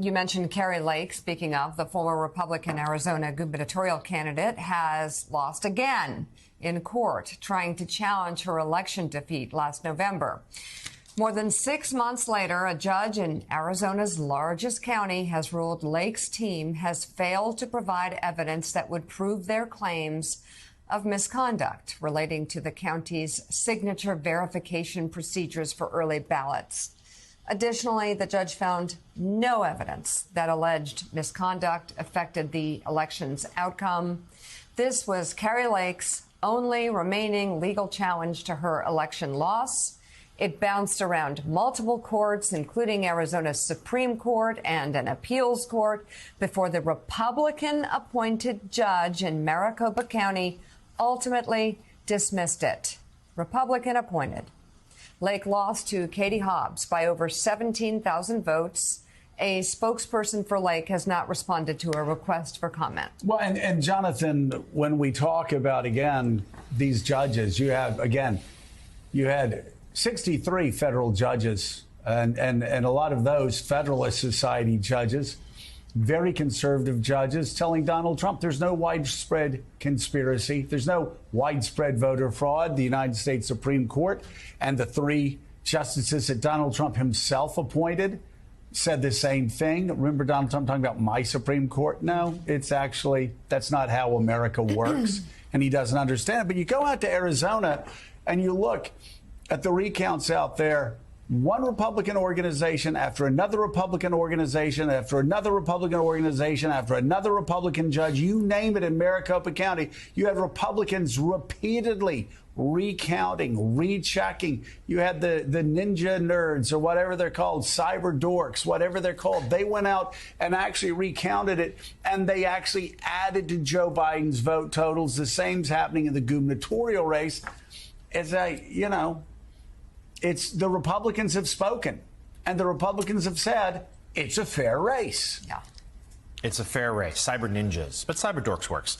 You mentioned Kari Lake. Speaking of, the former Republican Arizona gubernatorial candidate has lost again in court, trying to challenge her election defeat last November. More than 6 months later, a judge in Arizona's largest county has ruled Lake's team has failed to provide evidence that would prove their claims of misconduct relating to the county's signature verification procedures for early ballots. Additionally, the judge found no evidence that alleged misconduct affected the election's outcome. This was Kari Lake's only remaining legal challenge to her election loss. It bounced around multiple courts, including Arizona's Supreme Court and an appeals court, before the Republican-appointed judge in Maricopa County ultimately dismissed it. Republican-appointed. Lake lost to Katie Hobbs by over 17,000 votes. A spokesperson for Lake has not responded to a request for comment. Well, and Jonathan, when we talk about, again, these judges, you had 63 federal judges, and a lot of those Federalist Society judges, very conservative judges, telling Donald Trump there's no widespread conspiracy, there's no widespread voter fraud. The United States Supreme Court and the 3 justices that Donald Trump himself appointed said the same thing. Remember Donald Trump talking about my Supreme Court? No, that's not how America works, and he doesn't understand it. But you go out to Arizona and you look at the recounts out there. One Republican organization after another Republican organization after another Republican organization after another Republican judge, you name it, in Maricopa County, you had Republicans repeatedly recounting, rechecking. You had the ninja nerds, or whatever they're called, cyber dorks, whatever they're called. They went out and actually recounted it, and they actually added to Joe Biden's vote totals. The same's happening in the gubernatorial race. It's the Republicans have spoken, and the Republicans have said it's a fair race. Yeah. It's a fair race. Cyber ninjas, but cyber dorks works.